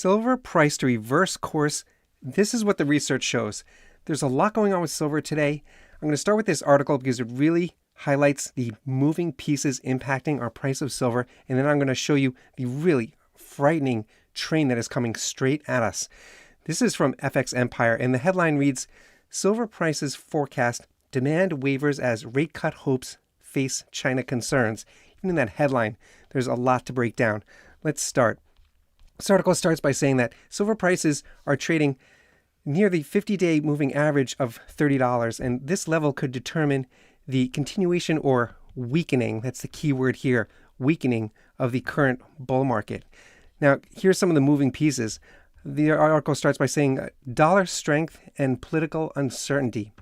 silver price to reverse course. This is what the research shows. There's a lot going on with silver today. I'm going to start with this article because it really highlights the moving pieces impacting our price of silver. And then I'm going to show you the really frightening train that is coming straight at us. This is from FX Empire, and the headline reads, Silver prices forecast demand wavers as rate cut hopes face China concerns. Even in that headline, there's a lot to break down. Let's start. This article starts by saying that silver prices are trading near the 50-day moving average of $30, and this level could determine the continuation or weakening, that's the key word here, weakening of the current bull market. Now, here's some of the moving pieces. The article starts by saying dollar strength and political uncertainty.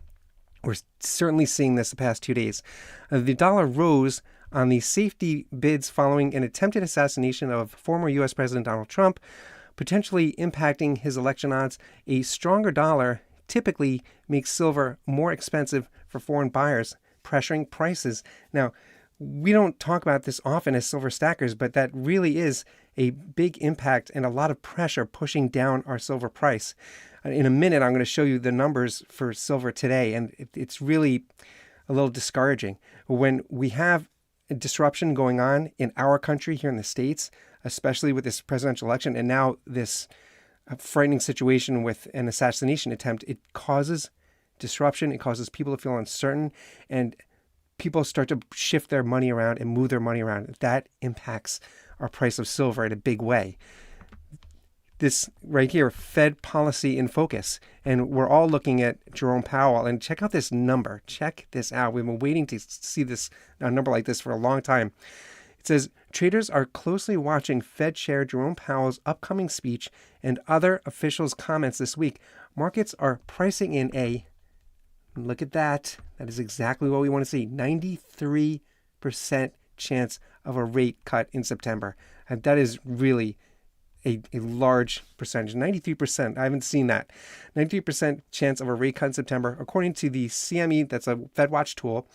We're certainly seeing this the past 2 days. The dollar rose on the safety bids following an attempted assassination of former U.S. President Donald Trump, potentially impacting his election odds. A stronger dollar typically makes silver more expensive for foreign buyers, pressuring prices. Now, we don't talk about this often as silver stackers, but that really is a big impact and a lot of pressure pushing down our silver price. In a minute, I'm going to show you the numbers for silver today, and it's really a little discouraging. When we have a disruption going on in our country here in the States, especially with this presidential election, and now this frightening situation with an assassination attempt, it causes disruption. It causes people to feel uncertain, and people start to shift their money around and move their money around. That impacts our price of silver in a big way. This right here, Fed policy in focus. And we're all looking at Jerome Powell. And check out this number. Check this out. We've been waiting to see this a number like this for a long time. It says, traders are closely watching Fed Chair Jerome Powell's upcoming speech and other officials' comments this week. Markets are pricing in a, look at that. That is exactly what we want to see. 93% chance of a rate cut in September. And that is really a large percentage. 93%. I haven't seen that. 93% chance of a rate cut in September. According to the CME, that's a FedWatch tool,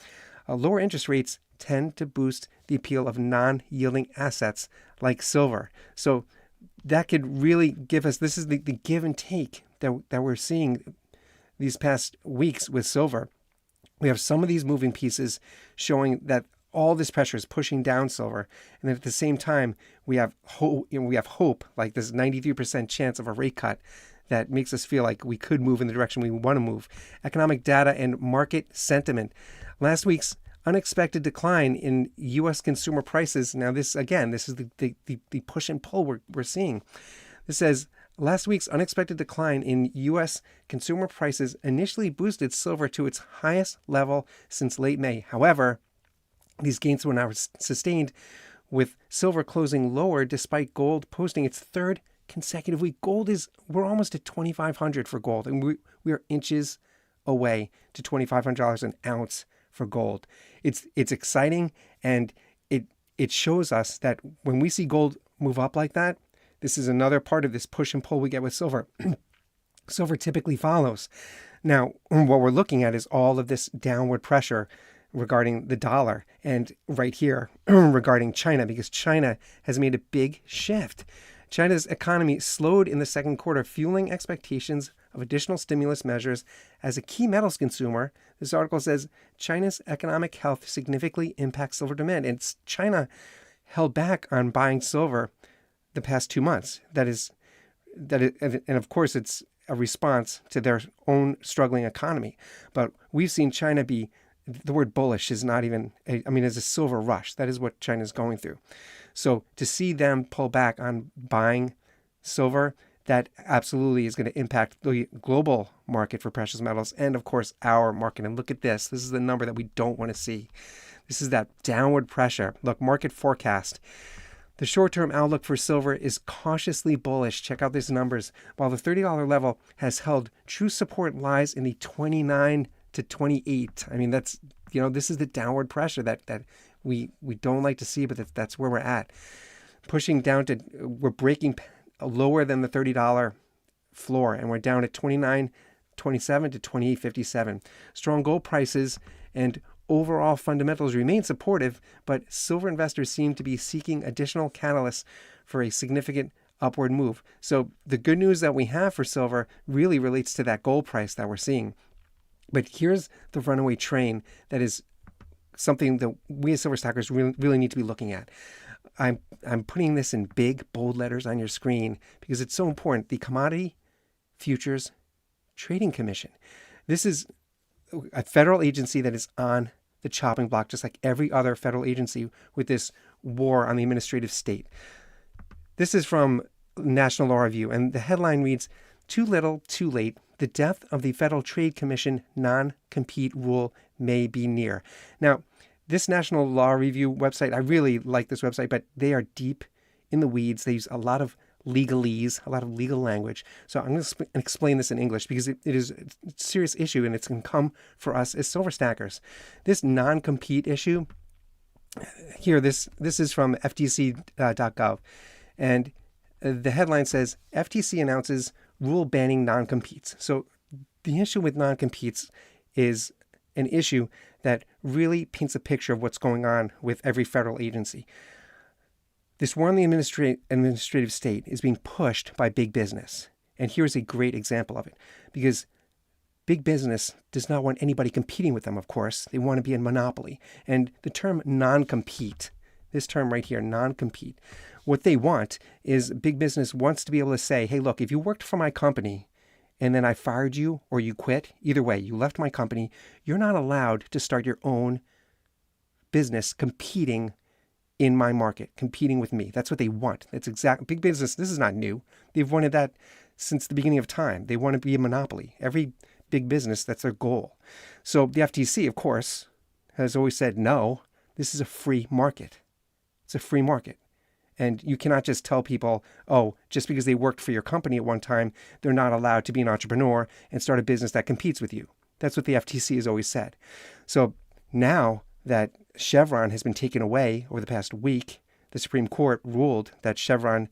lower interest rates tend to boost the appeal of non-yielding assets like silver. So that could really give us, this is the give and take that we're seeing these past weeks with silver. We have some of these moving pieces showing that all this pressure is pushing down silver, and then at the same time we have hope, like this 93% chance of a rate cut that makes us feel like we could move in the direction we want to move. Economic data and market sentiment. Last week's unexpected decline in U.S. consumer prices. Now this is the push and pull we're seeing. This says, last week's unexpected decline in U.S. consumer prices initially boosted silver to its highest level since late May. However, these gains were now sustained, with silver closing lower despite gold posting its third consecutive week. We're almost at $2,500 for gold, and we are inches away to $2,500 an ounce for gold. It's exciting, and it shows us that when we see gold move up like that, this is another part of this push and pull we get with silver. Silver typically follows. Now, what we're looking at is all of this downward pressure regarding the dollar, and right here regarding China, because China has made a big shift. China's economy slowed in the second quarter, fueling expectations of additional stimulus measures. As a key metals consumer, this article says China's economic health significantly impacts silver demand, and China held back on buying silver the past 2 months. And of course it's a response to their own struggling economy. But we've seen China be, the word bullish is not even, it's a silver rush. That is what China's going through. So to see them pull back on buying silver, that absolutely is going to impact the global market for precious metals and, of course, our market. And look at this. This is the number that we don't want to see. This is that downward pressure. Look, market forecast. The short-term outlook for silver is cautiously bullish. Check out these numbers. While the $30 level has held, true support lies in the 29 to 28. That's, this is the downward pressure that we don't like to see, but that's where we're at. Pushing down to, we're breaking lower than the $30 floor, and we're down at 29.27 to 28.57. Strong gold prices and overall fundamentals remain supportive, but silver investors seem to be seeking additional catalysts for a significant upward move. So the good news that we have for silver really relates to that gold price that we're seeing. But here's the runaway train that is something that we as silver stackers really need to be looking at. I'm putting this in big, bold letters on your screen because it's so important. The Commodity Futures Trading Commission. This is a federal agency that is on the chopping block, just like every other federal agency with this war on the administrative state. This is from National Law Review, and the headline reads, "Too little, too late. The death of the Federal Trade Commission non-compete rule may be near." Now, this National Law Review website, I really like this website, but they are deep in the weeds. They use a lot of legalese, a lot of legal language. So I'm going to explain this in English because it is a serious issue and it's going to come for us as silver stackers. This non-compete issue, here, this is from ftc.gov. And the headline says, FTC announces rule banning non-competes. So the issue with non-competes is an issue that really paints a picture of what's going on with every federal agency. This war on the administrative state is being pushed by big business. And here's a great example of it. Because big business does not want anybody competing with them, of course. They want to be in monopoly. And the term non-compete, this term right here, non-compete, what they want is big business wants to be able to say, hey, look, if you worked for my company and then I fired you or you quit, either way, you left my company, you're not allowed to start your own business competing in my market, competing with me. That's what they want. That's exact. Big business, this is not new. They've wanted that since the beginning of time. They want to be a monopoly. Every big business, that's their goal. So the FTC, of course, has always said, no, this is a free market. It's a free market. And you cannot just tell people, oh, just because they worked for your company at one time, they're not allowed to be an entrepreneur and start a business that competes with you. That's what the FTC has always said. So now that Chevron has been taken away over the past week, the Supreme Court ruled that Chevron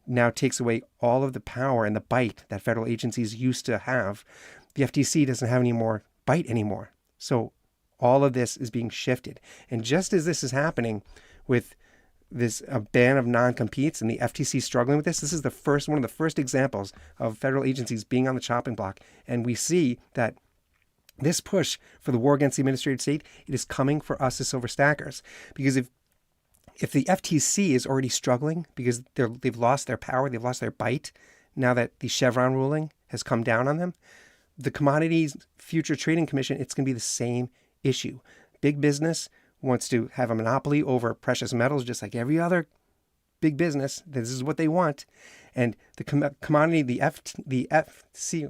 now takes away all of the power and the bite that federal agencies used to have. The FTC doesn't have any more bite anymore. So all of this is being shifted. And just as this is happening with this ban of non-competes and the FTC struggling with this is one of the first examples of federal agencies being on the chopping block. And we see that this push for the war against the administrative state, it is coming for us as silver stackers. Because if the FTC is already struggling because they've lost their power, they've lost their bite, now that the Chevron ruling has come down on them, the Commodities Future Trading Commission, it's going to be the same issue. Big business wants to have a monopoly over precious metals, just like every other big business. This is what they want. And the commodity, the CFTC,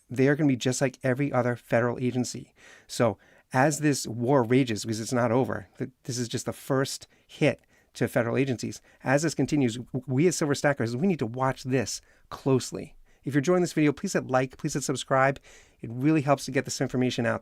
they are going to be just like every other federal agency. So as this war rages, because it's not over, this is just the first hit to federal agencies. As this continues, we as silver stackers, we need to watch this closely. If you're enjoying this video, please hit like, please hit subscribe. It really helps to get this information out there.